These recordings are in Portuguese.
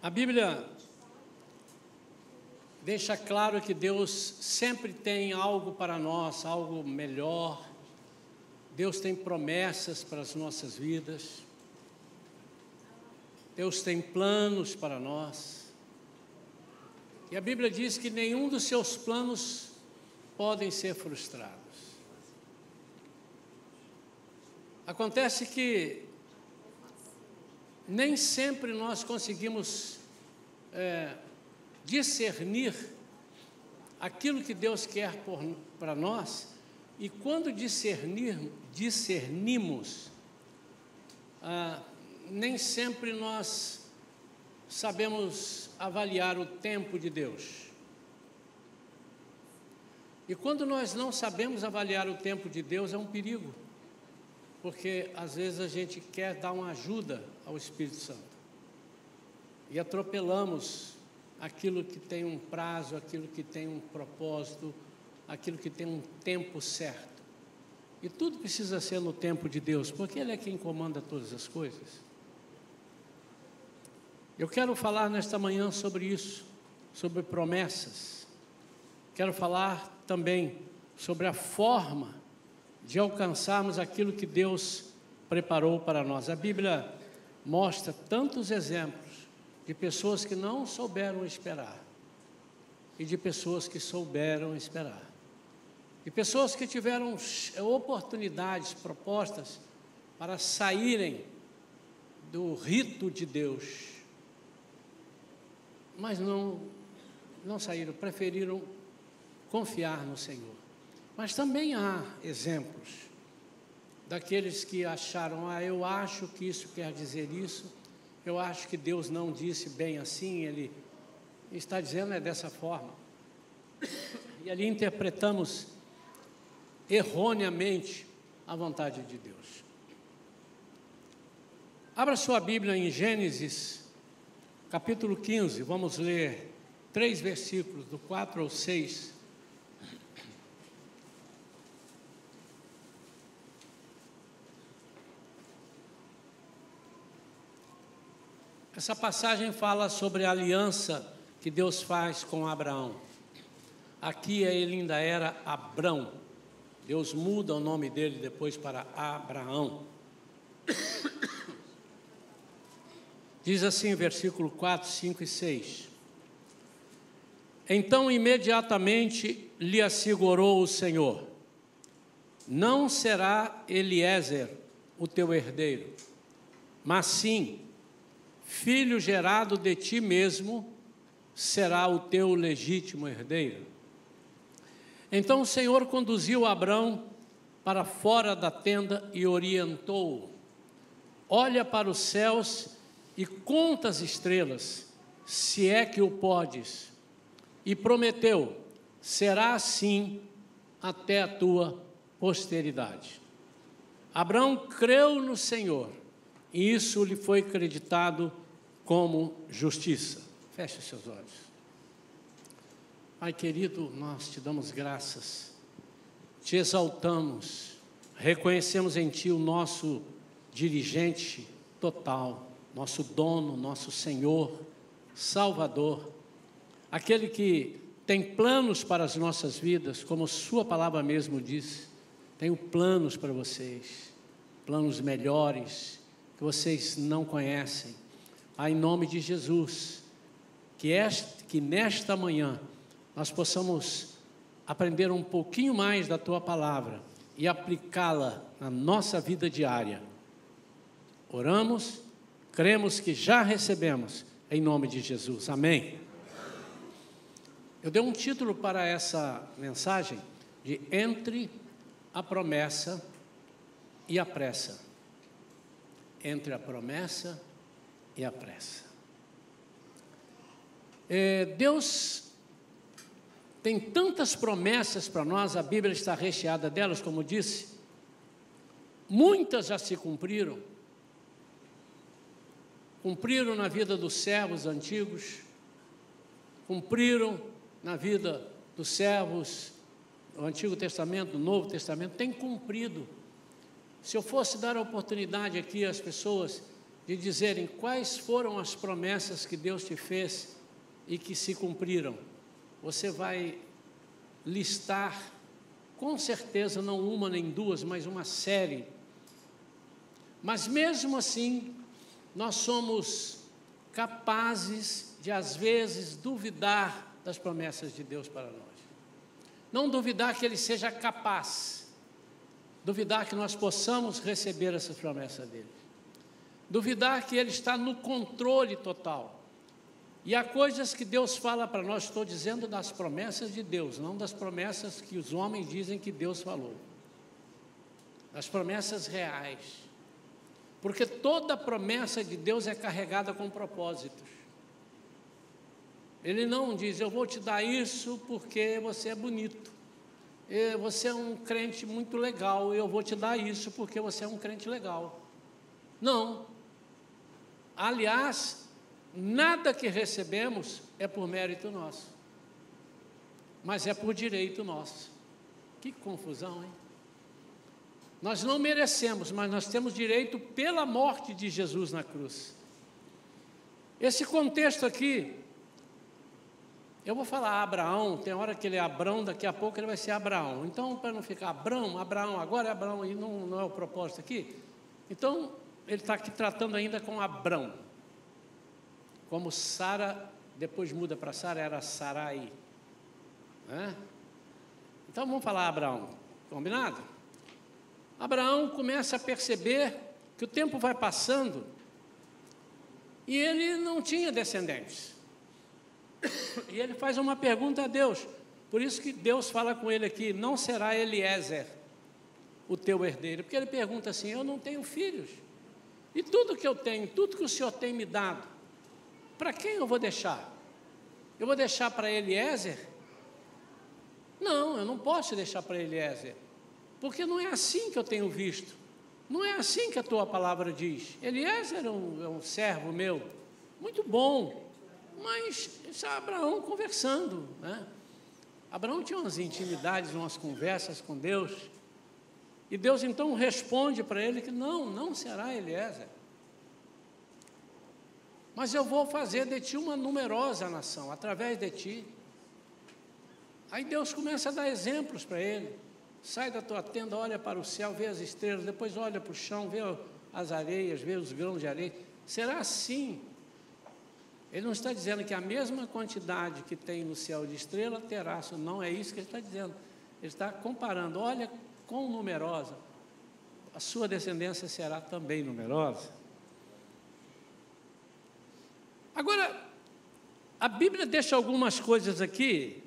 A Bíblia deixa claro que Deus sempre tem algo para nós, algo melhor. Deus tem promessas para as nossas vidas. Deus tem planos para nós. E a Bíblia diz que nenhum dos seus planos podem ser frustrados. Acontece que nem sempre nós conseguimos discernir aquilo que Deus quer para nós, e quando discernimos, nem sempre nós sabemos avaliar o tempo de Deus. E quando nós não sabemos avaliar o tempo de Deus, é um perigo, porque às vezes a gente quer dar uma ajuda ao Espírito Santo e atropelamos aquilo que tem um prazo, aquilo que tem um propósito, aquilo que tem um tempo certo. E tudo precisa ser no tempo de Deus, porque Ele é quem comanda todas as coisas. Eu quero falar nesta manhã sobre isso, sobre promessas. Quero falar também sobre a forma de alcançarmos aquilo que Deus preparou para nós. A Bíblia mostra tantos exemplos de pessoas que não souberam esperar e de pessoas que souberam esperar. E pessoas que tiveram oportunidades propostas para saírem do rito de Deus, mas não saíram, preferiram confiar no Senhor. Mas também há exemplos daqueles que acharam, eu acho que isso quer dizer isso, eu acho que Deus não disse bem assim, Ele está dizendo dessa forma. E ali interpretamos erroneamente a vontade de Deus. Abra sua Bíblia em Gênesis, capítulo 15, vamos ler 3 versículos, do 4 ao 6. Essa passagem fala sobre a aliança que Deus faz com Abraão. Aqui ele ainda era Abrão. Deus muda o nome dele depois para Abraão. Diz assim, versículo 4, 5 e 6. Então imediatamente lhe assegurou o Senhor: não será Eliezer o teu herdeiro, mas sim, filho gerado de ti mesmo será o teu legítimo herdeiro. Então o Senhor conduziu Abrão para fora da tenda e orientou-o: olha para os céus e conta as estrelas, se é que o podes. E prometeu: será assim até a tua posteridade. Abrão creu no Senhor, e isso lhe foi acreditado como justiça. Feche os seus olhos. Pai querido, nós te damos graças, te exaltamos, reconhecemos em Ti o nosso dirigente total, nosso dono, nosso Senhor, Salvador, aquele que tem planos para as nossas vidas, como Sua palavra mesmo diz. Tenho planos para vocês, planos melhores, que vocês não conhecem. Pai, em nome de Jesus, que nesta manhã nós possamos aprender um pouquinho mais da Tua palavra e aplicá-la na nossa vida diária. Oramos, cremos que já recebemos, em nome de Jesus. Amém. Eu dei um título para essa mensagem de Entre a Promessa e a Pressa. Entre a promessa e a pressa. Deus tem tantas promessas para nós, a Bíblia está recheada delas, como disse. Muitas já se cumpriram. Cumpriram na vida dos servos antigos, cumpriram na vida dos servos do Antigo Testamento, do Novo Testamento, tem cumprido. Se eu fosse dar a oportunidade aqui às pessoas de dizerem quais foram as promessas que Deus te fez e que se cumpriram. Você vai listar, com certeza, não uma nem duas, mas uma série. Mas mesmo assim, nós somos capazes de, às vezes, duvidar das promessas de Deus para nós. Não duvidar que Ele seja capaz, duvidar que nós possamos receber essas promessas dEle, duvidar que Ele está no controle total. E há coisas que Deus fala para nós, estou dizendo das promessas de Deus, não das promessas que os homens dizem que Deus falou, das promessas reais, porque toda promessa de Deus é carregada com propósitos. Ele não diz, eu vou te dar isso porque você é bonito, você é um crente muito legal, eu vou te dar isso porque você é um crente legal. Não. Aliás, nada que recebemos é por mérito nosso, mas é por direito nosso. Que confusão, hein? Nós não merecemos, mas nós temos direito pela morte de Jesus na cruz. Esse contexto aqui, eu vou falar Abraão, tem hora que ele é Abrão, daqui a pouco ele vai ser Abraão. Então, para não ficar Abrão, agora é Abraão, e não é o propósito aqui. Então, ele está aqui tratando ainda com Abrão. Como Sara, depois muda para Sara, era Sarai. Então, vamos falar Abraão, combinado? Abraão começa a perceber que o tempo vai passando e ele não tinha descendentes. E ele faz uma pergunta a Deus, por isso que Deus fala com ele aqui, não será Eliezer o teu herdeiro, porque ele pergunta assim, eu não tenho filhos, e tudo que eu tenho, tudo que o Senhor tem me dado, para quem eu vou deixar? Eu vou deixar para Eliezer? Não, eu não posso deixar para Eliezer, porque não é assim que eu tenho visto, não é assim que a tua palavra diz. Eliezer é um servo meu, muito bom, mas isso é Abraão conversando, né? Abraão tinha umas intimidades, umas conversas com Deus, e Deus então responde para ele que não será Eliezer, mas eu vou fazer de ti uma numerosa nação, através de ti. Aí Deus começa a dar exemplos para ele, sai da tua tenda, olha para o céu, vê as estrelas, depois olha para o chão, vê as areias, vê os grãos de areia, será assim. Ele não está dizendo que a mesma quantidade que tem no céu de estrela terá, não é isso que ele está dizendo. Ele está comparando, olha quão numerosa, a sua descendência será também numerosa. Agora, a Bíblia deixa algumas coisas aqui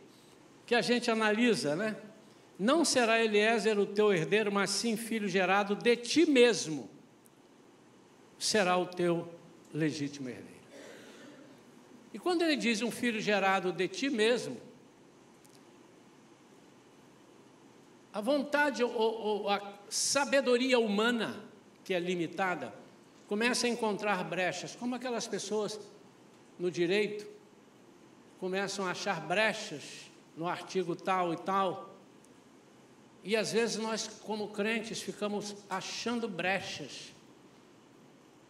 que a gente analisa, né? Não será Eliezer o teu herdeiro, mas sim filho gerado de ti mesmo, será o teu legítimo herdeiro. E quando ele diz um filho gerado de ti mesmo, a vontade ou a sabedoria humana, que é limitada, começa a encontrar brechas, como aquelas pessoas no direito começam a achar brechas no artigo tal e tal, e às vezes nós, como crentes, ficamos achando brechas,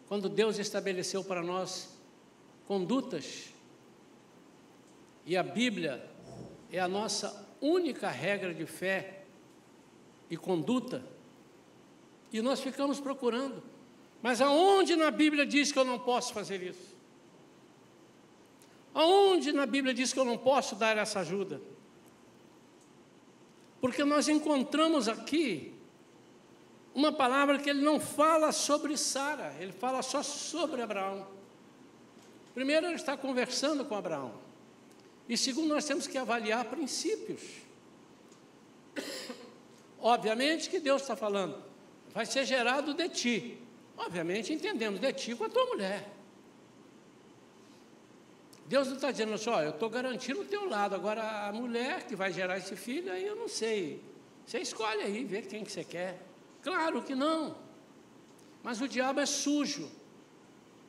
quando Deus estabeleceu para nós condutas, e a Bíblia é a nossa única regra de fé e conduta, e nós ficamos procurando, mas aonde na Bíblia diz que eu não posso fazer isso? Aonde na Bíblia diz que eu não posso dar essa ajuda? Porque nós encontramos aqui uma palavra que ele não fala sobre Sara, ele fala só sobre Abraão. Primeiro, ele está conversando com Abraão. E segundo, nós temos que avaliar princípios. Obviamente que Deus está falando, vai ser gerado de ti. Obviamente entendemos, de ti com a tua mulher. Deus não está dizendo assim, ó, eu estou garantindo o teu lado, agora a mulher que vai gerar esse filho, aí eu não sei. Você escolhe aí, vê quem que você quer. Claro que não. Mas o diabo é sujo.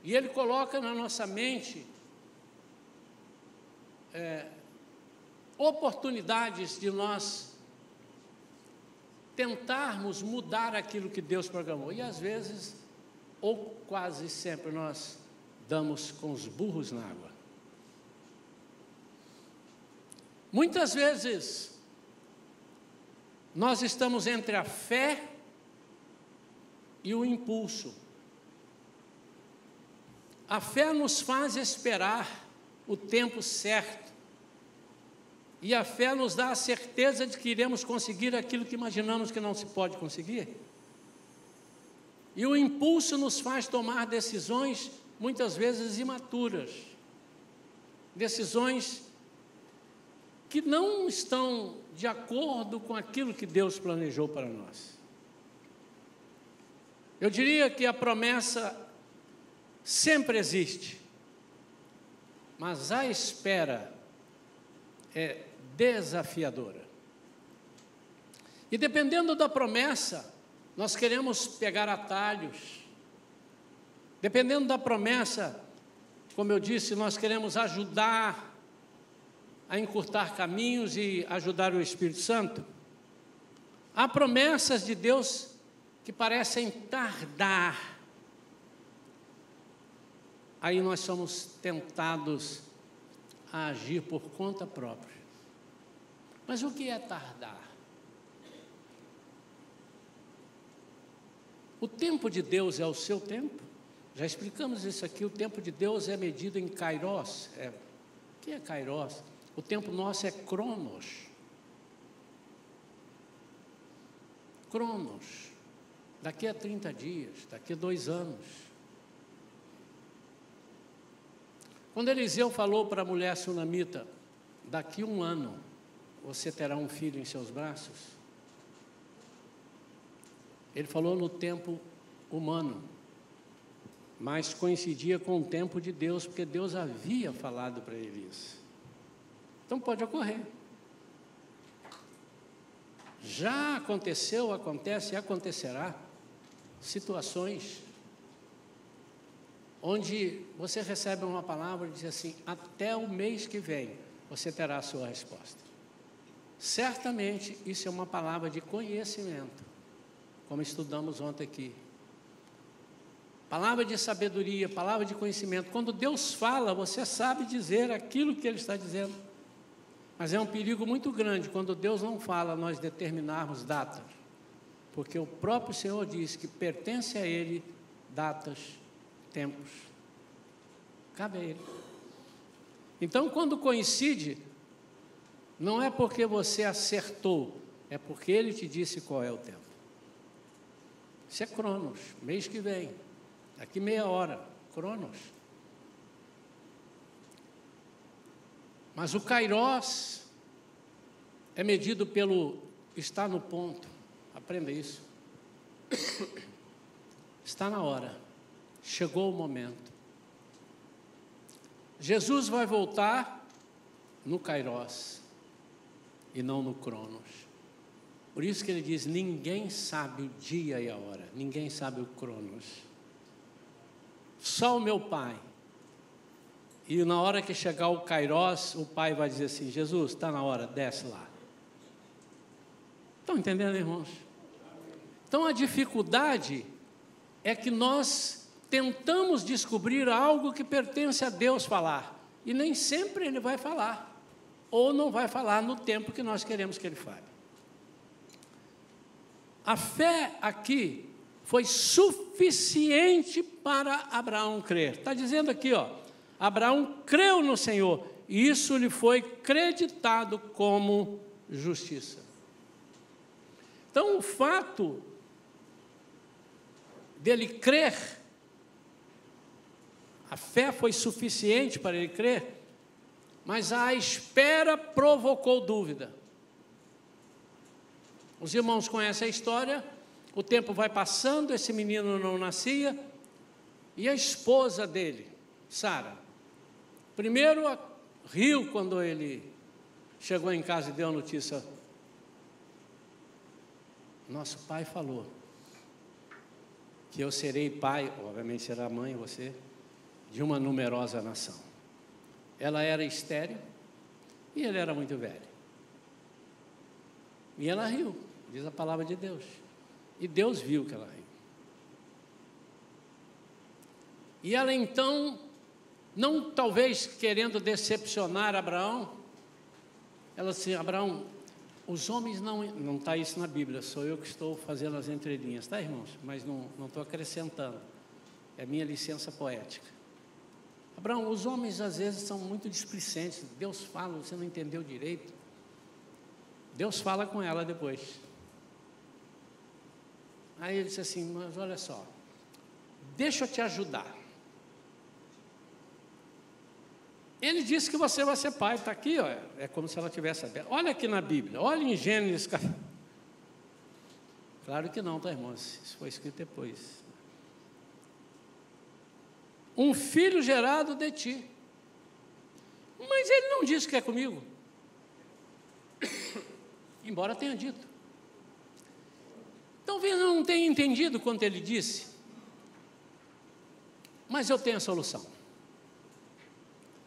E ele coloca na nossa mente oportunidades de nós tentarmos mudar aquilo que Deus programou. E às vezes ou quase sempre nós damos com os burros na água. Muitas vezes, nós estamos entre a fé e o impulso. A fé nos faz esperar o tempo certo. E a fé nos dá a certeza de que iremos conseguir aquilo que imaginamos que não se pode conseguir. E o impulso nos faz tomar decisões, muitas vezes imaturas. Decisões que não estão de acordo com aquilo que Deus planejou para nós. Eu diria que a promessa sempre existe, mas a espera é desafiadora. E dependendo da promessa, nós queremos pegar atalhos. Dependendo da promessa, como eu disse, nós queremos ajudar a encurtar caminhos e ajudar o Espírito Santo. Há promessas de Deus que parecem tardar. Aí nós somos tentados a agir por conta própria. Mas o que é tardar? O tempo de Deus é o seu tempo. Já explicamos isso aqui, o tempo de Deus é medido em kairos. O que é kairos? O tempo nosso é cronos. Cronos. Daqui a 30 dias, daqui a 2 anos. Quando Eliseu falou para a mulher sunamita, daqui a 1 ano, você terá um filho em seus braços. Ele falou no tempo humano, mas coincidia com o tempo de Deus, porque Deus havia falado para ele isso. Então pode ocorrer. Já aconteceu, acontece e acontecerá situações onde você recebe uma palavra e diz assim, até o mês que vem você terá a sua resposta. Certamente isso é uma palavra de conhecimento, como estudamos ontem aqui. Palavra de sabedoria, palavra de conhecimento. Quando Deus fala, você sabe dizer aquilo que Ele está dizendo. Mas é um perigo muito grande quando Deus não fala, nós determinarmos datas. Porque o próprio Senhor diz que pertence a Ele datas, tempos. Cabe a Ele. Então, quando coincide, não é porque você acertou, é porque Ele te disse qual é o tempo. Isso é cronos, mês que vem, daqui meia hora, cronos. Mas o kairos é medido pelo estar no ponto. Aprenda isso. Está na hora. Chegou o momento. Jesus vai voltar no kairos e não no cronos. Por isso que ele diz, ninguém sabe o dia e a hora. Ninguém sabe o cronos. Só o meu Pai. E na hora que chegar o kairos, o Pai vai dizer assim, Jesus, está na hora, desce lá. Estão entendendo, irmãos? Então a dificuldade é que nós tentamos descobrir algo que pertence a Deus falar. E nem sempre Ele vai falar. Ou não vai falar no tempo que nós queremos que Ele fale. A fé aqui foi suficiente para Abraão crer. Está dizendo aqui, Abraão creu no Senhor, e isso lhe foi creditado como justiça. Então, o fato dele crer, a fé foi suficiente para ele crer, mas a espera provocou dúvida. Os irmãos conhecem a história, o tempo vai passando, esse menino não nascia, e a esposa dele, Sara, primeiro riu quando ele chegou em casa e deu a notícia. Nosso pai falou que eu serei pai, obviamente será mãe você, de uma numerosa nação. Ela era estéril e ele era muito velho. E ela riu, diz a palavra de Deus. E Deus viu que ela riu. E ela então, não talvez querendo decepcionar Abraão, ela disse: Abraão, os homens não está isso na Bíblia, sou eu que estou fazendo as entrelinhas, tá, irmãos? Mas não estou acrescentando, é minha licença poética. Abraão, os homens às vezes são muito displicentes, Deus fala, você não entendeu direito. Deus fala com ela depois. Aí ele disse assim: mas olha só, deixa eu te ajudar. Ele disse que você vai ser pai, está aqui, ó, é como se ela tivesse aberto. Olha aqui na Bíblia, olha em Gênesis. Claro que não, tá, irmãos? Isso foi escrito depois. Um filho gerado de ti. Mas ele não disse que é comigo. Embora tenha dito. Talvez eu não tenha entendido quanto ele disse, mas eu tenho a solução.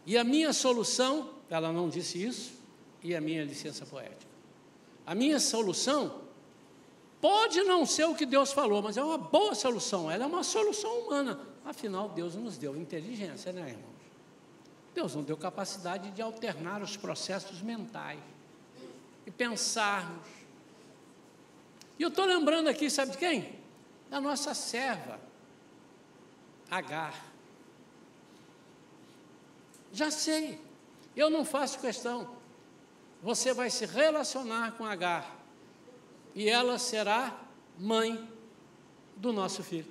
E a minha solução, ela não disse isso, e a minha licença poética. A minha solução pode não ser o que Deus falou, mas é uma boa solução, ela é uma solução humana. Afinal, Deus nos deu inteligência, né, irmãos? Deus nos deu capacidade de alternar os processos mentais e pensarmos. E eu estou lembrando aqui, sabe de quem? Da nossa serva, Agar. Já sei, eu não faço questão. Você vai se relacionar com Agar e ela será mãe do nosso filho.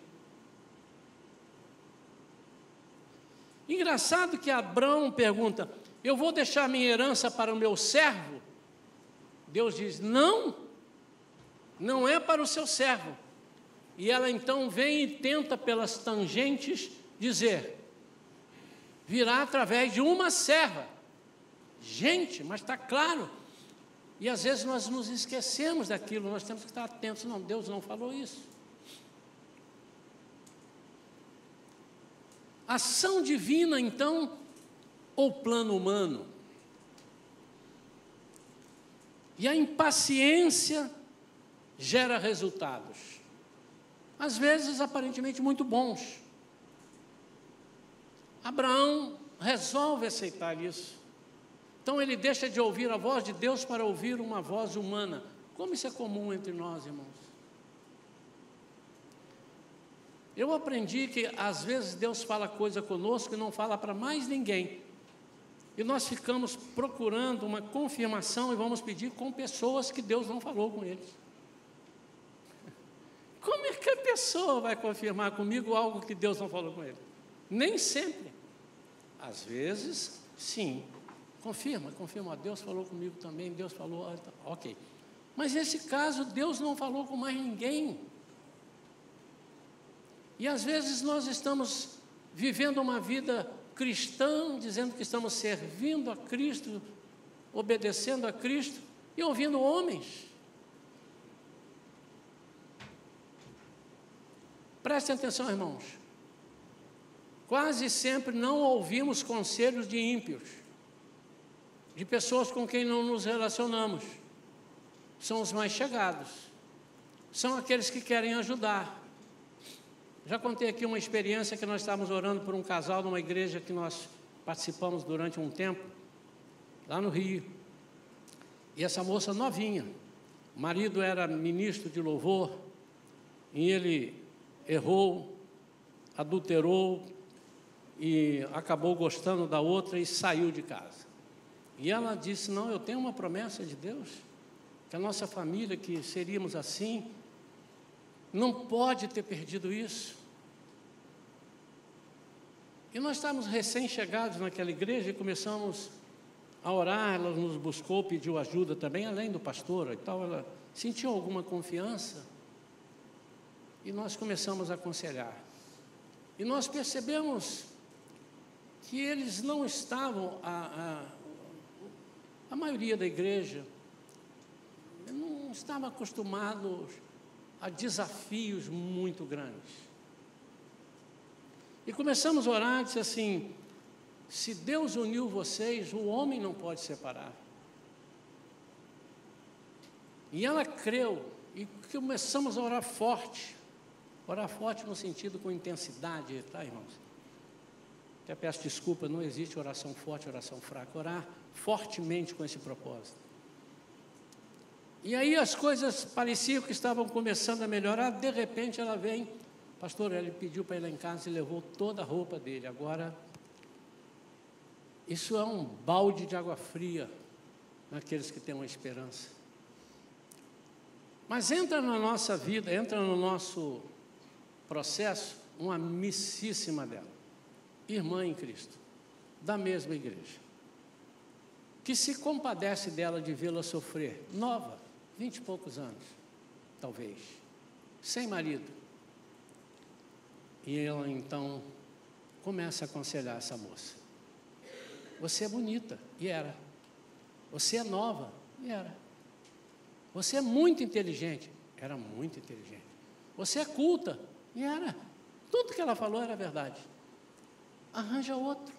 Engraçado que Abraão pergunta: eu vou deixar minha herança para o meu servo? Deus diz: não, não é para o seu servo. E ela então vem e tenta pelas tangentes dizer: virá através de uma serva. Gente, mas está claro. E às vezes nós nos esquecemos daquilo, nós temos que estar atentos. Não, Deus não falou isso. Ação divina, então, ou plano humano? E a impaciência gera resultados, às vezes aparentemente muito bons. Abraão resolve aceitar isso. Então ele deixa de ouvir a voz de Deus para ouvir uma voz humana. Como isso é comum entre nós, irmãos? Eu aprendi que às vezes Deus fala coisa conosco e não fala para mais ninguém. E nós ficamos procurando uma confirmação e vamos pedir com pessoas que Deus não falou com eles. Como é que a pessoa vai confirmar comigo algo que Deus não falou com ele? Nem sempre. Às vezes, sim. Confirma. Deus falou comigo também, Deus falou, ok. Mas nesse caso, Deus não falou com mais ninguém. E às vezes nós estamos vivendo uma vida cristã, dizendo que estamos servindo a Cristo, obedecendo a Cristo, e ouvindo homens. Prestem atenção, irmãos. Quase sempre não ouvimos conselhos de ímpios, de pessoas com quem não nos relacionamos. São os mais chegados, são aqueles que querem ajudar. Já contei aqui uma experiência que nós estávamos orando por um casal numa igreja que nós participamos durante um tempo, lá no Rio. E essa moça novinha, o marido era ministro de louvor, e ele errou, adulterou, e acabou gostando da outra e saiu de casa. E ela disse: não, eu tenho uma promessa de Deus, que a nossa família, que seríamos assim, não pode ter perdido isso. E nós estávamos recém-chegados naquela igreja e começamos a orar. Ela nos buscou, pediu ajuda também, além do pastor e tal. Ela sentiu alguma confiança e nós começamos a aconselhar. E nós percebemos que eles não estavam, a maioria da igreja, não estava acostumado a desafios muito grandes. E começamos a orar, disse assim: se Deus uniu vocês, o homem não pode separar. E ela creu, e começamos a orar forte no sentido com intensidade, tá, irmãos? Até peço desculpa, não existe oração forte, oração fraca. Orar fortemente com esse propósito. E aí as coisas pareciam que estavam começando a melhorar. De repente ela vem, pastor, ele pediu para ir lá em casa e levou toda a roupa dele. Agora, isso é um balde de água fria naqueles que têm uma esperança. Mas entra na nossa vida, entra no nosso processo, uma amicíssima dela, irmã em Cristo, da mesma igreja, que se compadece dela de vê-la sofrer, nova, 20 e poucos anos, talvez, sem marido. E ela então começa a aconselhar essa moça. Você é bonita, e era. Você é nova, e era. Você é muito inteligente, era muito inteligente. Você é culta, e era. Tudo que ela falou era verdade. Arranja outro.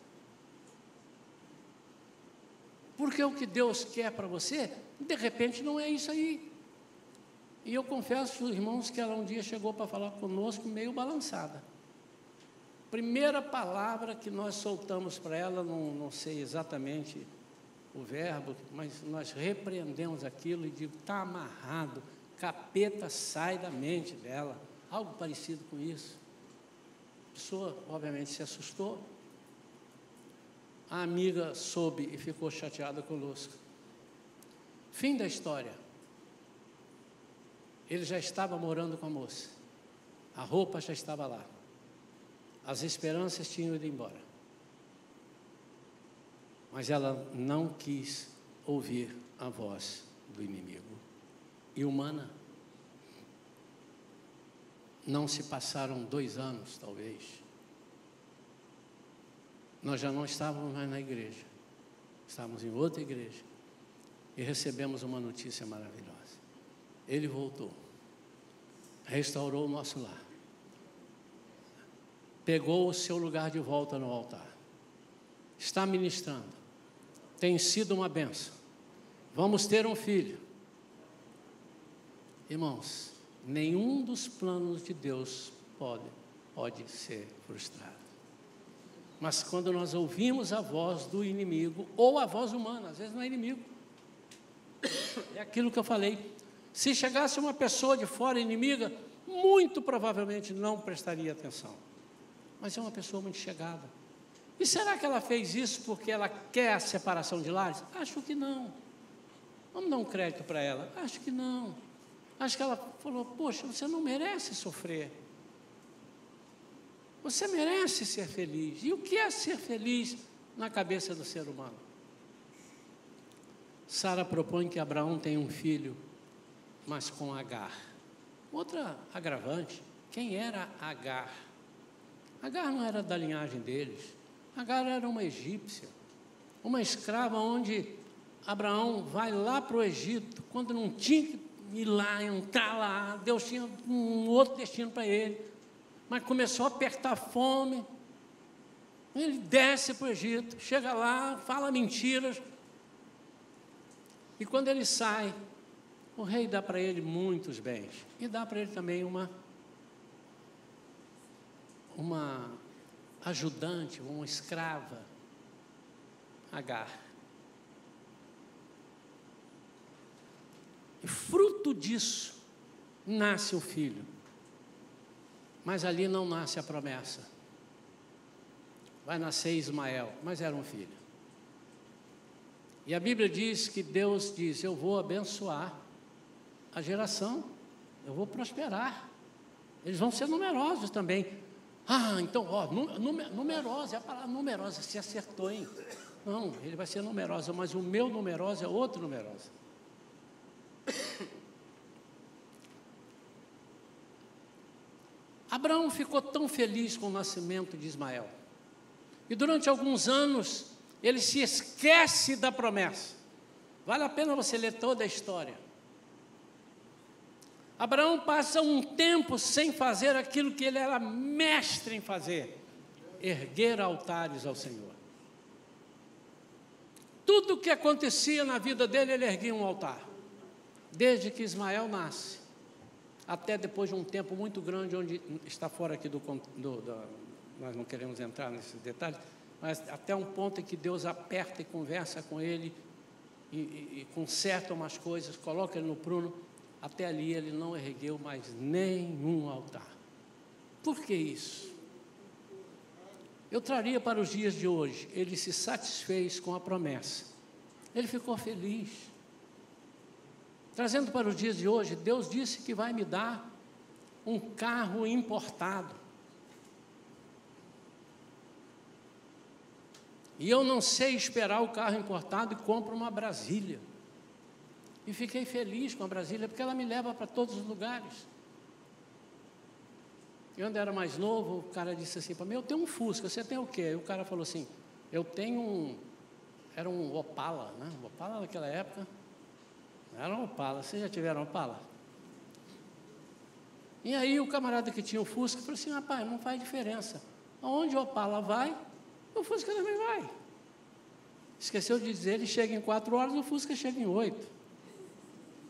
Porque o que Deus quer para você, de repente não é isso aí. E eu confesso, irmãos, que ela um dia chegou para falar conosco meio balançada. Primeira palavra que nós soltamos para ela, não sei exatamente o verbo, mas nós repreendemos aquilo e digo, está amarrado, capeta sai da mente dela, algo parecido com isso. A pessoa, obviamente, se assustou. A amiga soube e ficou chateada conosco. Fim da história. Ele já estava morando com a moça. A roupa já estava lá. As esperanças tinham ido embora. Mas ela não quis ouvir a voz do inimigo. E humana. Não se passaram 2 anos, talvez. Nós já não estávamos mais na igreja. Estávamos em outra igreja. E recebemos uma notícia maravilhosa. Ele voltou. Restaurou o nosso lar. Pegou o seu lugar de volta no altar. Está ministrando. Tem sido uma bênção. Vamos ter um filho. Irmãos, nenhum dos planos de Deus pode ser frustrado. Mas quando nós ouvimos a voz do inimigo, ou a voz humana, às vezes não é inimigo, é aquilo que eu falei, se chegasse uma pessoa de fora inimiga, muito provavelmente não prestaria atenção, mas é uma pessoa muito chegada. E será que ela fez isso porque ela quer a separação de lares? Acho que não. Vamos dar um crédito para ela? Acho que não. Acho que ela falou, poxa, você não merece sofrer. Você merece ser feliz. E o que é ser feliz na cabeça do ser humano? Sara propõe que Abraão tenha um filho, mas com Agar. Outra agravante, quem era Agar? Agar não era da linhagem deles. Agar era uma egípcia, uma escrava onde Abraão vai lá para o Egito, quando não tinha que ir lá, entrar lá, Deus tinha um outro destino para ele. Mas começou a apertar fome, ele desce para o Egito, chega lá, fala mentiras, e quando ele sai, o rei dá para ele muitos bens, e dá para ele também uma ajudante, uma escrava, Agar. E fruto disso, nasce o filho. Mas ali não nasce a promessa. Vai nascer Ismael, mas era um filho. E a Bíblia diz que Deus diz, eu vou abençoar a geração, eu vou prosperar. Eles vão ser numerosos também. Ah, então, numerosa, é a palavra numerosa, se acertou, hein? Não, ele vai ser numerosa, mas o meu numerosa é outro numerosa. Abraão ficou tão feliz com o nascimento de Ismael. E durante alguns anos, ele se esquece da promessa. Vale a pena você ler toda a história. Abraão passa um tempo sem fazer aquilo que ele era mestre em fazer: erguer altares ao Senhor. Tudo o que acontecia na vida dele, ele erguia um altar. Desde que Ismael nasce, até depois de um tempo muito grande, onde está fora aqui nós não queremos entrar nesses detalhes, mas até um ponto em que Deus aperta e conversa com ele, e conserta umas coisas, coloca ele no pruno, até ali ele não ergueu mais nenhum altar. Por que isso? Eu traria para os dias de hoje, ele se satisfez com a promessa, ele ficou feliz. Trazendo para os dias de hoje, Deus disse que vai me dar um carro importado. E eu não sei esperar o carro importado e compro uma Brasília. E fiquei feliz com a Brasília, porque ela me leva para todos os lugares. E quando eu era mais novo, o cara disse assim para mim, eu tenho um Fusca, você tem o quê? E o cara falou assim, eu tenho era um Opala, né? Um Opala naquela época, era um Opala, vocês já tiveram Opala? E aí o camarada que tinha o Fusca falou assim, rapaz, não faz diferença. Aonde o Opala vai, o Fusca também vai. Esqueceu de dizer, ele chega em 4 horas, o Fusca chega em 8.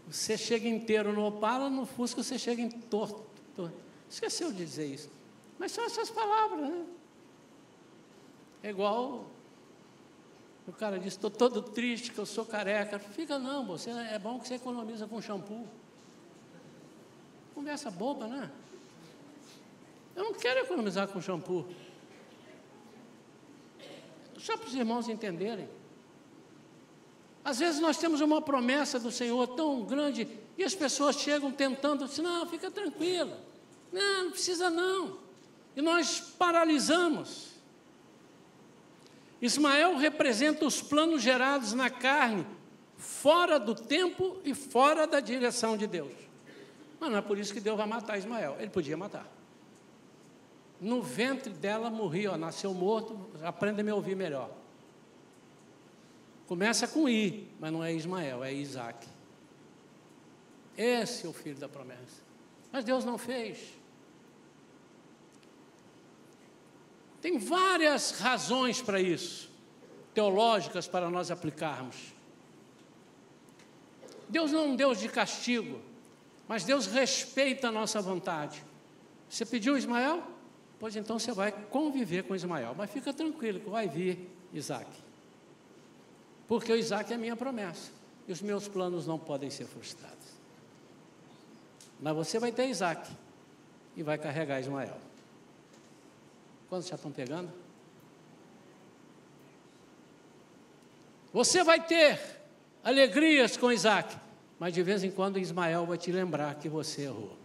Você chega inteiro no Opala, no Fusca você chega em torto. Esqueceu de dizer isso. Mas são essas palavras, né? É igual, o cara diz, estou todo triste, que eu sou careca. Fica não, você, é bom que você economiza com shampoo. Conversa boba, né? Eu não quero economizar com shampoo. Só para os irmãos entenderem. Às vezes nós temos uma promessa do Senhor tão grande e as pessoas chegam tentando, assim, não, fica tranquila, não precisa não. E nós paralisamos. Ismael representa os planos gerados na carne, fora do tempo e fora da direção de Deus. Mas não é por isso que Deus vai matar Ismael, ele podia matar. No ventre dela morria, nasceu morto, aprenda a me ouvir melhor. Começa com I, mas não é Ismael, é Isaac. Esse é o filho da promessa. Mas Deus não fez. Tem várias razões para isso, teológicas, para nós aplicarmos. Deus não é um Deus de castigo, mas Deus respeita a nossa vontade. Você pediu Ismael? Pois então você vai conviver com Ismael, mas fica tranquilo que vai vir Isaac. Porque o Isaac é a minha promessa, e os meus planos não podem ser frustrados. Mas você vai ter Isaac, e vai carregar Ismael. Quantos já estão pegando? Você vai ter alegrias com Isaac, mas de vez em quando Ismael vai te lembrar que você errou.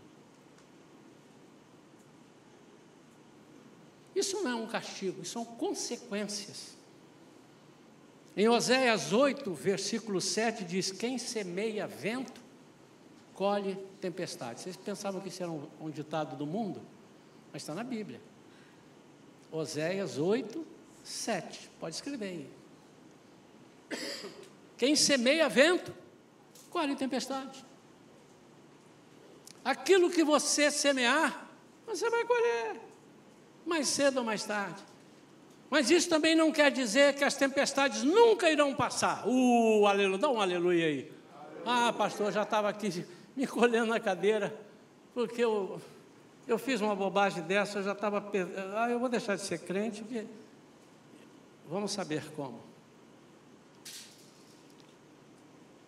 Isso não é um castigo, isso são consequências. Em Oséias 8, versículo 7, diz, quem semeia vento, colhe tempestade. Vocês pensavam que isso era um ditado do mundo? Mas está na Bíblia. Oséias 8, 7, pode escrever aí. Quem semeia vento, colhe tempestade. Aquilo que você semear, você vai colher, mais cedo ou mais tarde. Mas isso também não quer dizer que as tempestades nunca irão passar. Aleluia, dá um aleluia aí. Ah, pastor, eu já estava aqui me colhendo na cadeira, porque eu fiz uma bobagem dessa, eu já estava... eu vou deixar de ser crente, porque... Vamos saber como.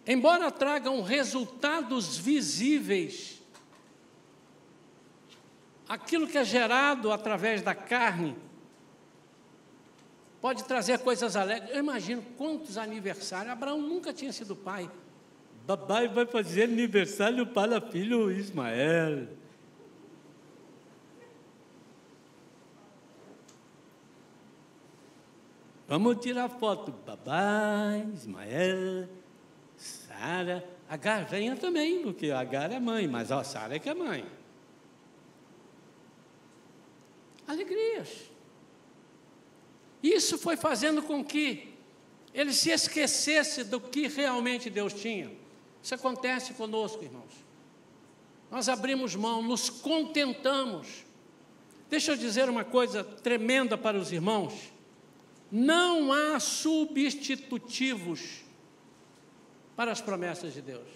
Embora tragam resultados visíveis, aquilo que é gerado através da carne, pode trazer coisas alegres. Eu imagino quantos aniversários. Abraão nunca tinha sido pai. Papai vai fazer aniversário para filho Ismael. Vamos tirar foto. Papai, Ismael, Sara. Agar venha também, porque Agar é mãe, mas a Sara é que é mãe. Alegrias. Isso foi fazendo com que ele se esquecesse do que realmente Deus tinha. Isso acontece conosco, irmãos. Nós abrimos mão, nos contentamos. Deixa eu dizer uma coisa tremenda para os irmãos. Não há substitutivos para as promessas de Deus.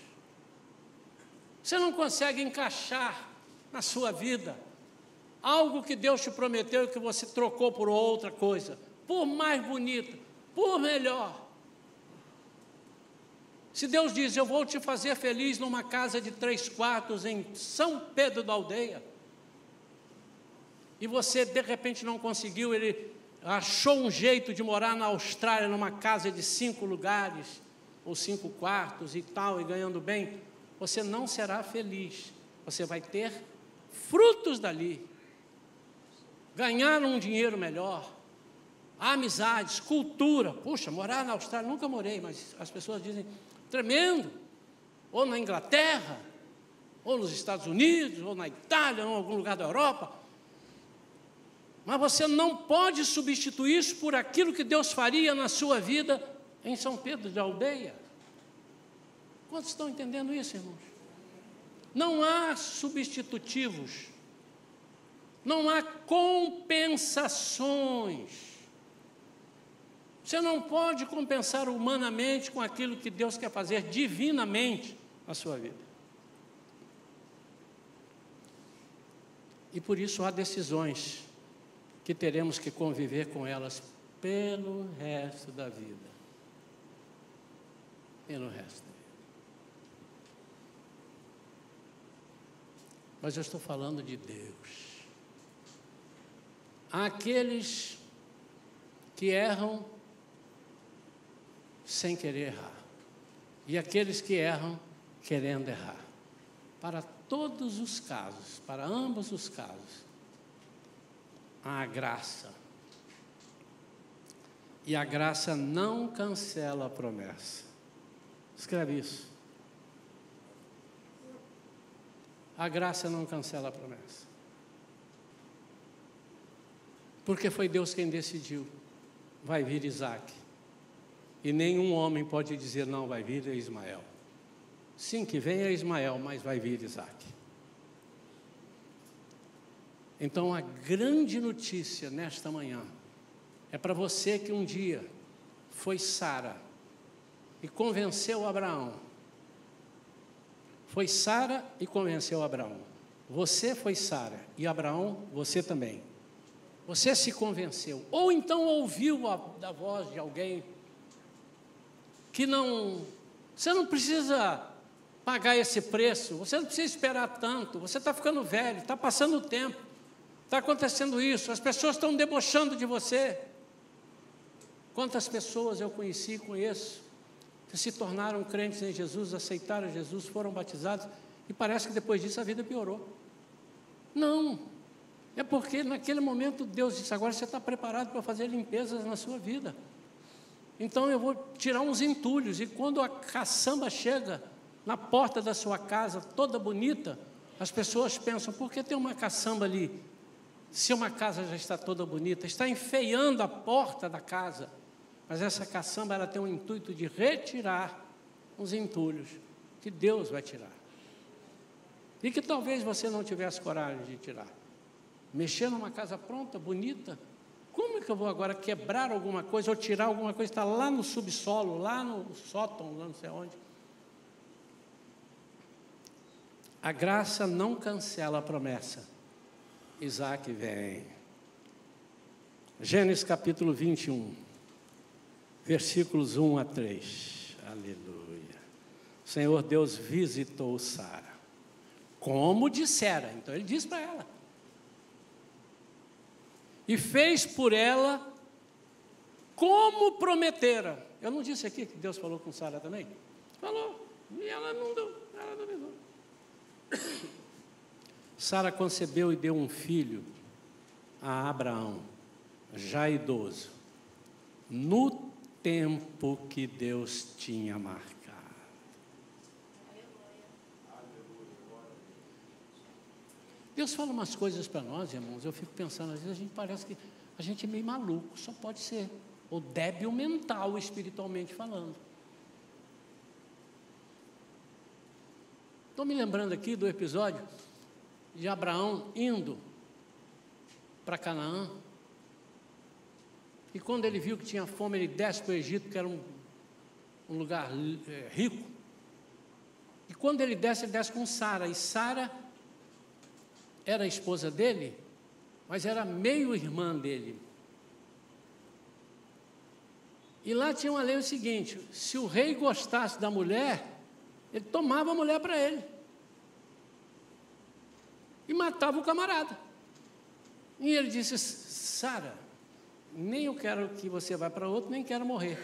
Você não consegue encaixar na sua vida algo que Deus te prometeu e que você trocou por outra coisa. por mais bonita, por melhor. Se Deus diz, eu vou te fazer feliz numa casa de 3 quartos em São Pedro da Aldeia, e você de repente não conseguiu, ele achou um jeito de morar na Austrália, numa casa de 5 lugares, ou 5 quartos e tal, e ganhando bem, você não será feliz. Você vai ter frutos dali, ganhar um dinheiro melhor, amizades, cultura. Puxa, morar na Austrália, nunca morei, mas as pessoas dizem, tremendo. Ou na Inglaterra, ou nos Estados Unidos, ou na Itália, ou em algum lugar da Europa. Mas você não pode substituir isso por aquilo que Deus faria na sua vida em São Pedro da Aldeia. Quantos estão entendendo isso, irmãos? Não há substitutivos, não há compensações. Você não pode compensar humanamente com aquilo que Deus quer fazer divinamente na sua vida. E por isso há decisões que teremos que conviver com elas pelo resto da vida. Pelo resto da vida. Mas eu estou falando de Deus. Há aqueles que erram sem querer errar, e aqueles que erram querendo errar. Para todos os casos, para ambos os casos, há a graça. E a graça não cancela a promessa. Escreve isso. A graça não cancela a promessa. Porque foi Deus quem decidiu. Vai vir Isaac. E nenhum homem pode dizer, não, vai vir Ismael. Sim, que venha Ismael, mas vai vir Isaac. Então, a grande notícia nesta manhã é para você que um dia foi Sara e convenceu Abraão. Foi Sara e convenceu Abraão. Você foi Sara e Abraão, você também. Você se convenceu. Ou então ouviu a voz de alguém que não... Você não precisa pagar esse preço, você não precisa esperar tanto, você está ficando velho, está passando o tempo, está acontecendo isso, as pessoas estão debochando de você. Quantas pessoas eu conheci e conheço que se tornaram crentes em Jesus, aceitaram Jesus, foram batizados, e parece que depois disso a vida piorou. Não, é porque naquele momento Deus disse, agora você está preparado para fazer limpezas na sua vida. Então eu vou tirar uns entulhos, e quando a caçamba chega na porta da sua casa, toda bonita, as pessoas pensam, por que tem uma caçamba ali? Se uma casa já está toda bonita, está enfeiando a porta da casa. Mas essa caçamba, ela tem o intuito de retirar os entulhos que Deus vai tirar. E que talvez você não tivesse coragem de tirar. Mexer numa casa pronta, bonita, como é que eu vou agora quebrar alguma coisa ou tirar alguma coisa que está lá no subsolo, lá no sótão, lá não sei onde? A graça não cancela a promessa. Isaac vem. Gênesis capítulo 21, versículos 1 a 3. Aleluia. O Senhor Deus visitou Sara, como dissera. Então ele disse para ela. E fez por ela como prometera. Eu não disse aqui que Deus falou com Sara também? Falou. E ela não deu, ela duvidou. Sara concebeu e deu um filho a Abraão, já idoso, no tempo que Deus tinha marcado. Deus fala umas coisas para nós, irmãos, eu fico pensando, às vezes a gente parece que a gente é meio maluco, só pode ser, ou débil mental, espiritualmente falando. Estou me lembrando aqui do episódio de Abraão indo para Canaã, e quando ele viu que tinha fome, ele desce para o Egito, que era um lugar rico, e quando ele desce com Sara, e Sara era a esposa dele, mas era meio irmã dele. E lá tinha uma lei o seguinte: se o rei gostasse da mulher, ele tomava a mulher para ele. E matava o camarada. E ele disse: Sara, nem eu quero que você vá para outro, nem quero morrer.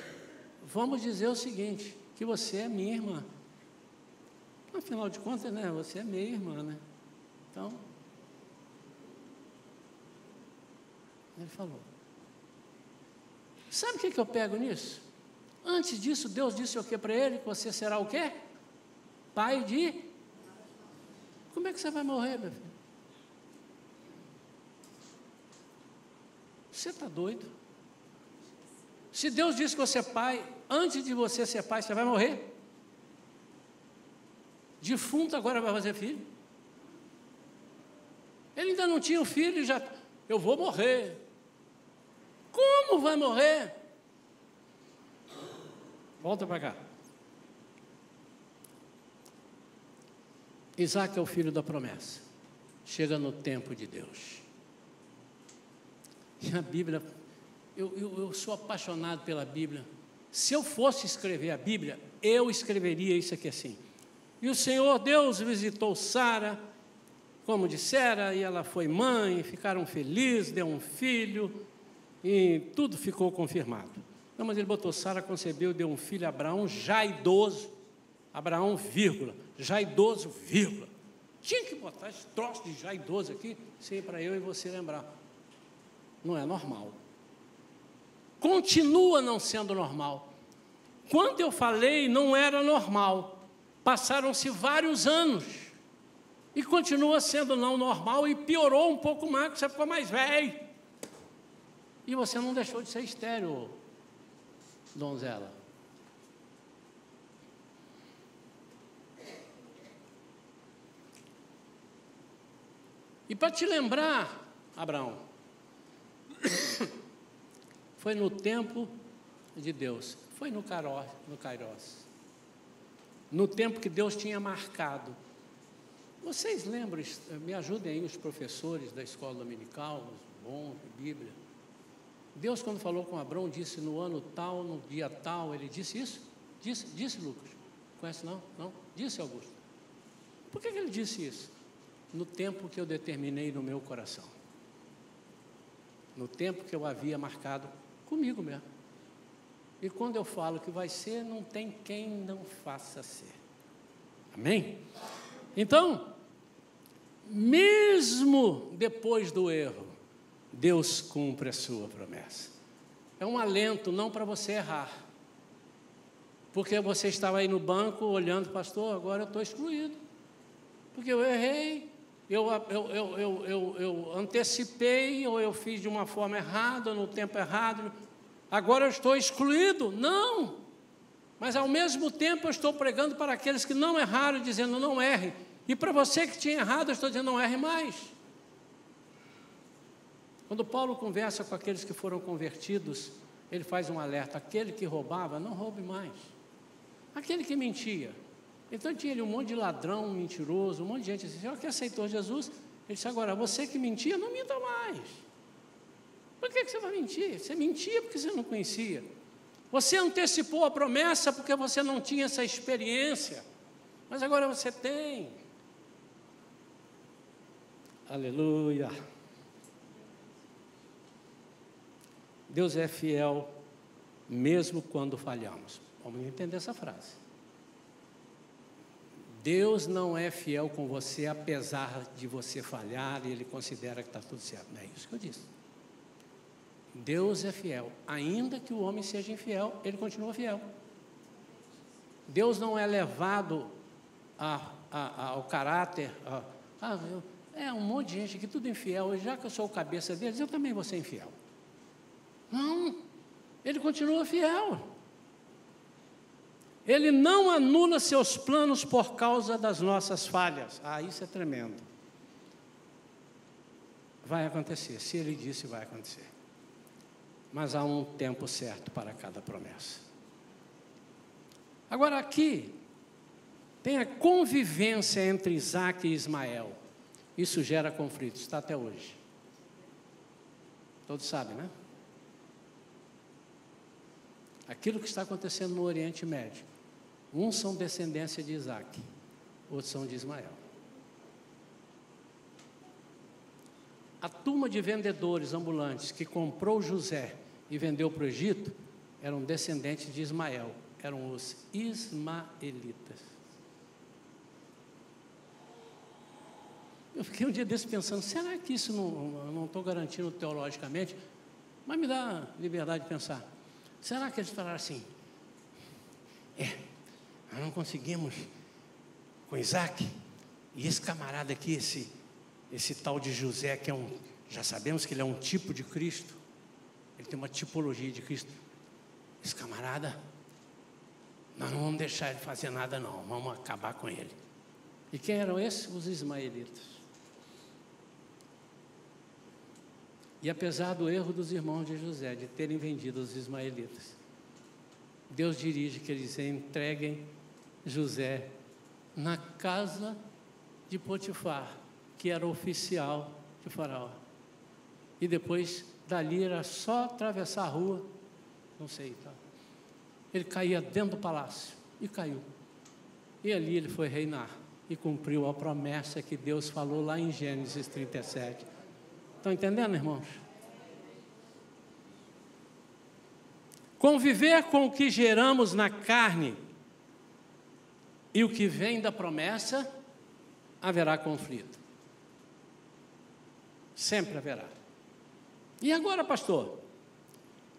Vamos dizer o seguinte, que você é minha irmã. Afinal de contas, né, você é minha irmã, né? Então, ele falou. Sabe o que eu pego nisso? Antes disso, Deus disse o que para ele? Que você será o quê? Pai de... Como é que você vai morrer, meu filho? Você está doido? Se Deus disse que você é pai, antes de você ser pai, você vai morrer? Defunto agora vai fazer filho? Ele ainda não tinha um filho e já... Eu vou morrer. Como vai morrer? Volta para cá. Isaac é o filho da promessa. Chega no tempo de Deus. E a Bíblia, eu sou apaixonado pela Bíblia. Se eu fosse escrever a Bíblia, eu escreveria isso aqui assim. E o Senhor Deus visitou Sara, como dissera, e ela foi mãe, ficaram felizes, deu um filho, e tudo ficou confirmado. Não, mas ele botou Sara, concebeu, deu um filho a Abraão, já idoso, Abraão, vírgula, já idoso, vírgula. Tinha que botar esse troço de já idoso aqui, sim, para eu e você lembrar. Não é normal. Continua não sendo normal. Quando eu falei, não era normal. Passaram-se vários anos. E continua sendo não normal e piorou um pouco mais, porque você ficou mais velho. E você não deixou de ser estéril, donzela. E para te lembrar, Abraão, foi no tempo de Deus, foi no Kairos, no tempo que Deus tinha marcado. Vocês lembram, me ajudem aí os professores da escola dominical, os bons de Bíblia. Deus, quando falou com Abraão, disse no ano tal, no dia tal, ele disse isso? Disse Lucas? Conhece não? Não? Disse Augusto. Por que ele disse isso? No tempo que eu determinei no meu coração. No tempo que eu havia marcado comigo mesmo. E quando eu falo que vai ser, não tem quem não faça ser. Amém? Então, mesmo depois do erro, Deus cumpre a sua promessa. É um alento não para você errar. Porque você estava aí no banco olhando, pastor, agora eu estou excluído. Porque eu errei, eu antecipei, ou eu fiz de uma forma errada, no tempo errado. Agora eu estou excluído. Não! Mas ao mesmo tempo eu estou pregando para aqueles que não erraram, dizendo não erre. E para você que tinha errado, eu estou dizendo não erre mais. Quando Paulo conversa com aqueles que foram convertidos, ele faz um alerta: aquele que roubava, não roube mais. Aquele que mentia. Então tinha ali um monte de ladrão, mentiroso, um monte de gente assim, que aceitou Jesus. Ele disse: agora, você que mentia, não minta mais. Por que você vai mentir? Você mentia porque você não conhecia. Você antecipou a promessa porque você não tinha essa experiência. Mas agora você tem. Aleluia. Deus é fiel mesmo quando falhamos. Vamos entender essa frase. Deus não é fiel com você apesar de você falhar e Ele considera que está tudo certo. Não é isso que eu disse. Deus é fiel. Ainda que o homem seja infiel, Ele continua fiel. Deus não é levado ao caráter. Um monte de gente aqui, tudo infiel. Já que eu sou o cabeça deles, eu também vou ser infiel. Não, Ele continua fiel. Ele não anula seus planos por causa das nossas falhas. Isso é tremendo. Vai acontecer, se Ele disse, vai acontecer. Mas há um tempo certo para cada promessa. Agora aqui, tem a convivência entre Isaac e Ismael. Isso gera conflitos, está até hoje. Todos sabem, né? Aquilo que está acontecendo no Oriente Médio. Uns são descendência de Isaac, outros são de Ismael. A turma de vendedores ambulantes que comprou José e vendeu para o Egito eram descendentes de Ismael, eram os ismaelitas. Eu fiquei um dia desse pensando, será que isso não estou garantindo teologicamente, mas me dá liberdade de pensar. Será que eles falaram assim, nós não conseguimos com Isaac, e esse camarada aqui, esse tal de José, que já sabemos que ele é um tipo de Cristo, ele tem uma tipologia de Cristo. Esse camarada, nós não vamos deixar ele fazer nada não, vamos acabar com ele. E quem eram esses? Os ismaelitas. E apesar do erro dos irmãos de José, de terem vendido os ismaelitas, Deus dirige que eles entreguem José na casa de Potifar, que era oficial de Faraó. E depois, dali era só atravessar a rua, não sei, tá? Ele caía dentro do palácio, e caiu. E ali ele foi reinar, e cumpriu a promessa que Deus falou lá em Gênesis 37. Estão entendendo, irmãos? Conviver com o que geramos na carne e o que vem da promessa, haverá conflito. Sempre haverá. E agora, pastor?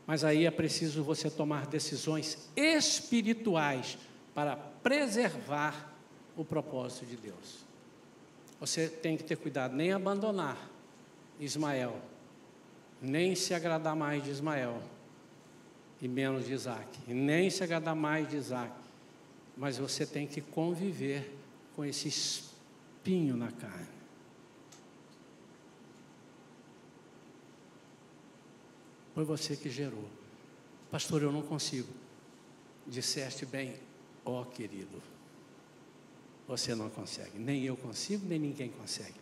Mas aí é preciso você tomar decisões espirituais para preservar o propósito de Deus. Você tem que ter cuidado, nem abandonar Ismael, nem se agradar mais de Ismael, e menos de Isaac, e nem se agradar mais de Isaac, mas você tem que conviver com esse espinho na carne. Foi você que gerou. Pastor, eu não consigo. Disseste bem, ó querido, você não consegue, nem eu consigo, nem ninguém consegue,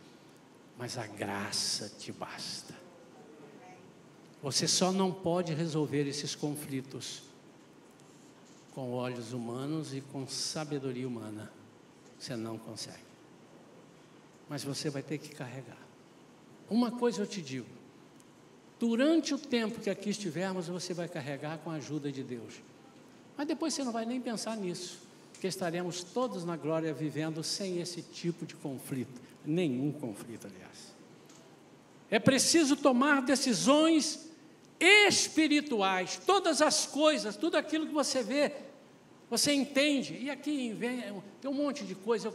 mas a graça te basta. Você só não pode resolver esses conflitos com olhos humanos e com sabedoria humana. Você não consegue. Mas você vai ter que carregar. Uma coisa eu te digo, durante o tempo que aqui estivermos, você vai carregar com a ajuda de Deus. Mas depois você não vai nem pensar nisso, porque estaremos todos na glória vivendo sem esse tipo de conflito. Nenhum conflito, aliás. É preciso tomar decisões espirituais. Todas as coisas, tudo aquilo que você vê, você entende. E aqui tem um monte de coisa.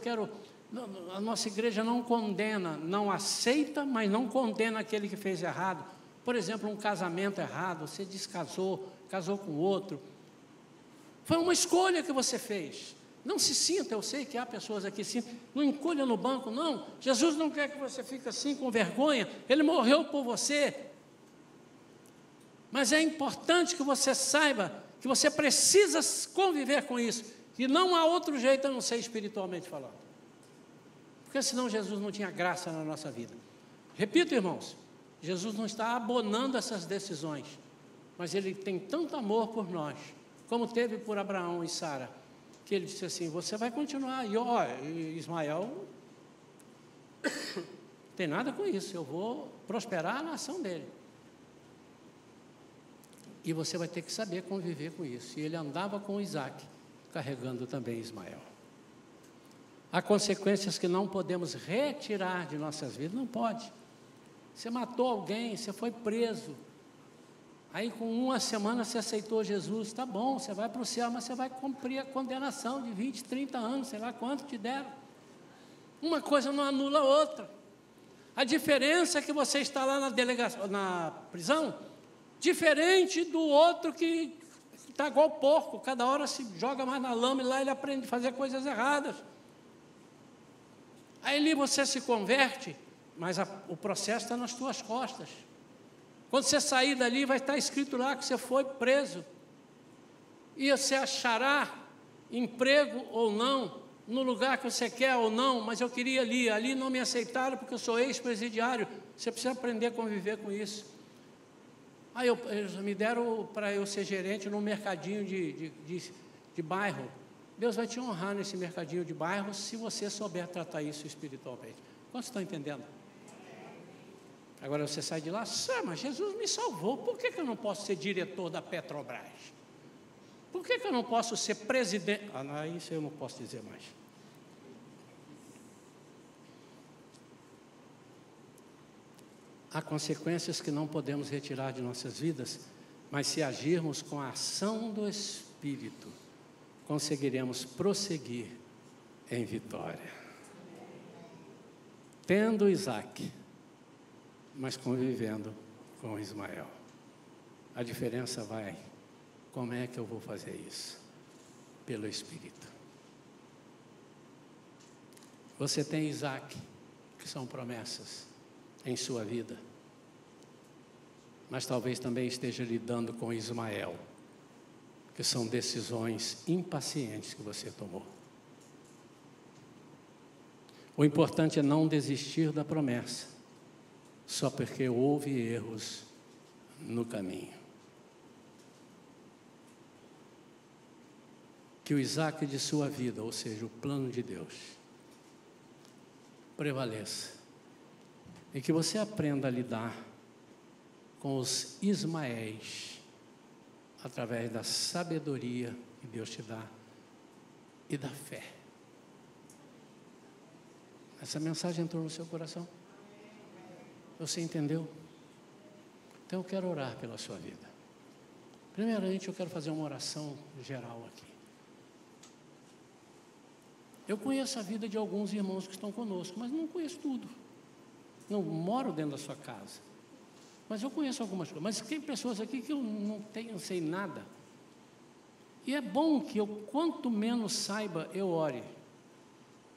A nossa igreja não condena, não aceita, mas não condena aquele que fez errado. Por exemplo, um casamento errado, você descasou, casou com outro. Foi uma escolha que você fez. Não se sinta, eu sei que há pessoas aqui assim, não encolha no banco, não. Jesus não quer que você fique assim com vergonha, Ele morreu por você. Mas é importante que você saiba que você precisa conviver com isso, que não há outro jeito a não ser espiritualmente falando. Porque senão Jesus não tinha graça na nossa vida. Repito, irmãos, Jesus não está abonando essas decisões, mas Ele tem tanto amor por nós, como teve por Abraão e Sara, que Ele disse assim, você vai continuar, e Ismael não tem nada com isso, eu vou prosperar a nação dele. E você vai ter que saber conviver com isso. E ele andava com Isaac, carregando também Ismael. Há consequências que não podemos retirar de nossas vidas, não pode. Você matou alguém, você foi preso. Aí com uma semana você aceitou Jesus, tá bom, você vai para o céu, mas você vai cumprir a condenação de 20, 30 anos, sei lá quanto te deram. Uma coisa não anula a outra. A diferença é que você está lá na prisão, diferente do outro que está igual porco, cada hora se joga mais na lama e lá ele aprende a fazer coisas erradas. Aí ali você se converte, mas o processo está nas tuas costas. Quando você sair dali, vai estar escrito lá que você foi preso. E você achará emprego ou não, no lugar que você quer ou não, mas eu queria ali não me aceitaram porque eu sou ex-presidiário. Você precisa aprender a conviver com isso. Aí eles me deram para eu ser gerente num mercadinho de bairro. Deus vai te honrar nesse mercadinho de bairro se você souber tratar isso espiritualmente. Quantos estão entendendo? Agora você sai de lá, mas Jesus me salvou, por que eu não posso ser diretor da Petrobras? Por que eu não posso ser presidente? Não, isso eu não posso dizer mais. Há consequências que não podemos retirar de nossas vidas, mas se agirmos com a ação do Espírito, conseguiremos prosseguir em vitória. Tendo Isaac, mas convivendo com Ismael. A diferença vai, como é que eu vou fazer isso? Pelo Espírito. Você tem Isaac, que são promessas em sua vida, mas talvez também esteja lidando com Ismael, que são decisões impacientes que você tomou. O importante é não desistir da promessa, só porque houve erros no caminho. Que o Isaac de sua vida, ou seja, o plano de Deus, prevaleça. E que você aprenda a lidar com os Ismaéis, através da sabedoria que Deus te dá e da fé. Essa mensagem entrou no seu coração? Você entendeu? Então eu quero orar pela sua vida. Primeiramente eu quero fazer uma oração geral aqui. Eu conheço a vida de alguns irmãos que estão conosco, mas não conheço tudo. Não moro dentro da sua casa. Mas eu conheço algumas coisas. Mas tem pessoas aqui que eu não sei nada. E é bom que eu, quanto menos saiba, eu ore,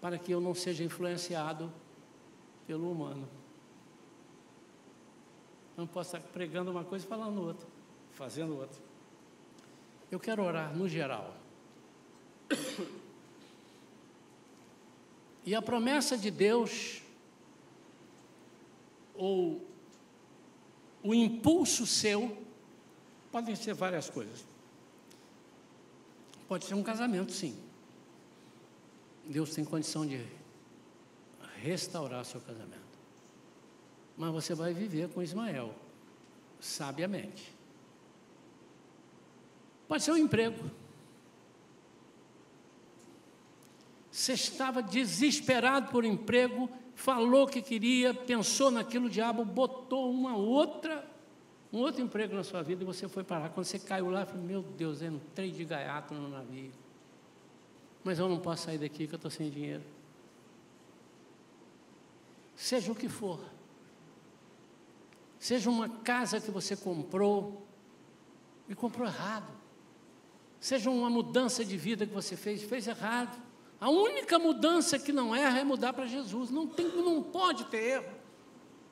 para que eu não seja influenciado pelo humano. Eu não posso estar pregando uma coisa e falando outra, fazendo outra. Eu quero orar no geral. E a promessa de Deus, ou o impulso seu, podem ser várias coisas. Pode ser um casamento, sim. Deus tem condição de restaurar seu casamento. Mas você vai viver com Ismael, sabiamente. Pode ser um emprego. Você estava desesperado por emprego, falou que queria, pensou naquilo, o diabo botou um outro emprego na sua vida e você foi parar. Quando você caiu lá, falou, meu Deus, eu entrei de gaiato no navio. Mas eu não posso sair daqui que eu estou sem dinheiro. Seja o que for. Seja uma casa que você comprou e comprou errado. Seja uma mudança de vida que você fez errado. A única mudança que não erra é mudar para Jesus. Não pode ter erro.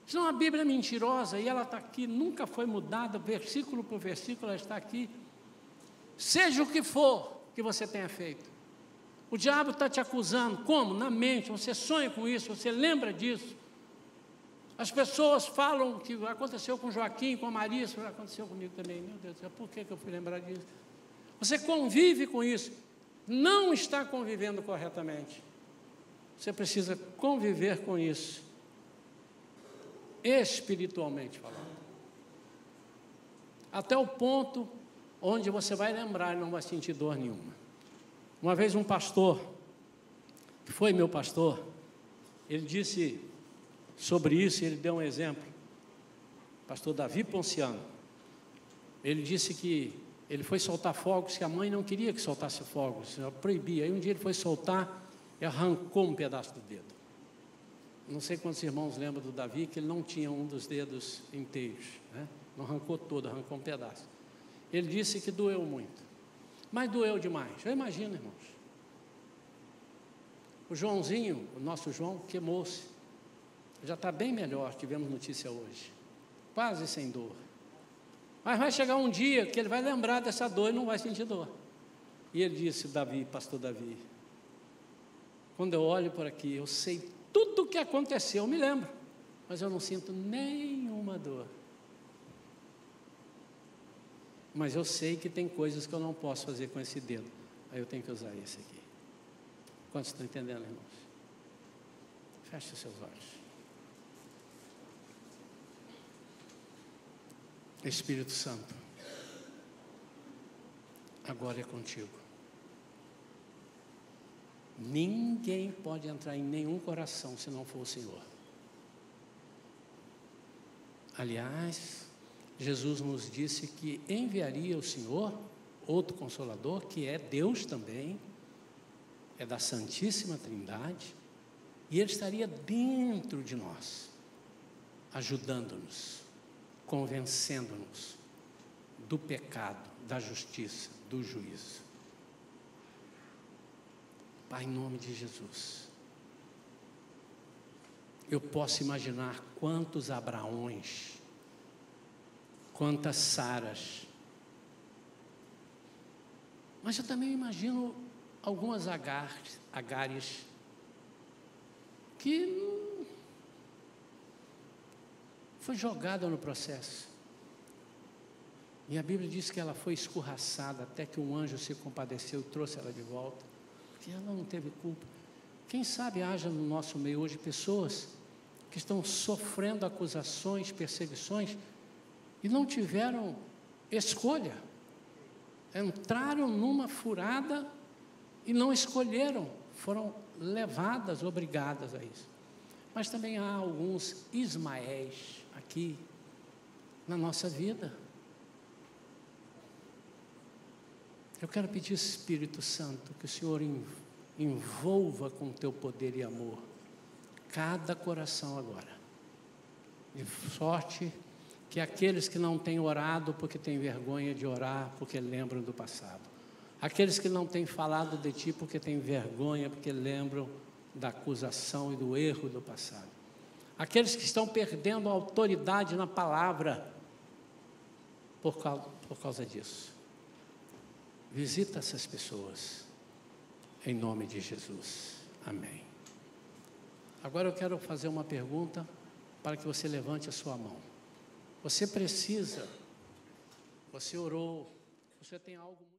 Senão a Bíblia é mentirosa e ela está aqui, nunca foi mudada, versículo por versículo, ela está aqui. Seja o que for que você tenha feito. O diabo está te acusando. Como? Na mente. Você sonha com isso, você lembra disso. As pessoas falam que aconteceu com Joaquim, com a Maria, isso aconteceu comigo também. Meu Deus do céu, por que eu fui lembrar disso? Você convive com isso. Não está convivendo corretamente. Você precisa conviver com isso, espiritualmente falando. Até o ponto onde você vai lembrar e não vai sentir dor nenhuma. Uma vez um pastor, que foi meu pastor, ele disse sobre isso, ele deu um exemplo. Pastor Davi Ponciano. Ele disse que ele foi soltar fogos, que a mãe não queria que soltasse fogos, ela proibia. Aí um dia ele foi soltar e arrancou um pedaço do dedo. Não sei quantos irmãos lembram do Davi, que ele não tinha um dos dedos inteiros, né? Não arrancou todo, arrancou um pedaço. Ele disse que doeu muito, mas doeu demais. Eu imagino, irmãos. O Joãozinho, o nosso João, queimou-se. Já está bem melhor, tivemos notícia hoje. Quase sem dor. Mas vai chegar um dia que ele vai lembrar dessa dor e não vai sentir dor. E ele disse, Davi, pastor Davi, quando eu olho por aqui, eu sei tudo o que aconteceu, eu me lembro, mas eu não sinto nenhuma dor. mas eu sei que tem coisas que eu não posso fazer com esse dedo. Aí eu tenho que usar esse aqui. Quantos estão entendendo, irmãos? Feche os seus olhos. Espírito Santo, agora é contigo. Ninguém pode entrar em nenhum coração se não for o Senhor. Aliás, Jesus nos disse que enviaria o Senhor, outro Consolador, que é Deus também, é da Santíssima Trindade, e Ele estaria dentro de nós, ajudando-nos, convencendo-nos do pecado, da justiça, do juízo. Pai, em nome de Jesus, eu posso imaginar quantos Abraões, quantas Saras, mas eu também imagino algumas Agares que foi jogada no processo. E a Bíblia diz que ela foi escorraçada até que um anjo se compadeceu e trouxe ela de volta, porque ela não teve culpa. Quem sabe haja no nosso meio hoje pessoas que estão sofrendo acusações, perseguições e não tiveram escolha. Entraram numa furada e não escolheram, foram levadas, obrigadas a isso. Mas também há alguns Ismaéis aqui na nossa vida. Eu quero pedir, Espírito Santo, que o Senhor envolva com o teu poder e amor cada coração agora. De sorte que aqueles que não têm orado porque têm vergonha de orar, porque lembram do passado. Aqueles que não têm falado de ti porque têm vergonha, porque lembram da acusação e do erro do passado. Aqueles que estão perdendo a autoridade na palavra por causa disso. Visita essas pessoas, em nome de Jesus. Amém. Agora eu quero fazer uma pergunta para que você levante a sua mão. Você orou, você tem algo muito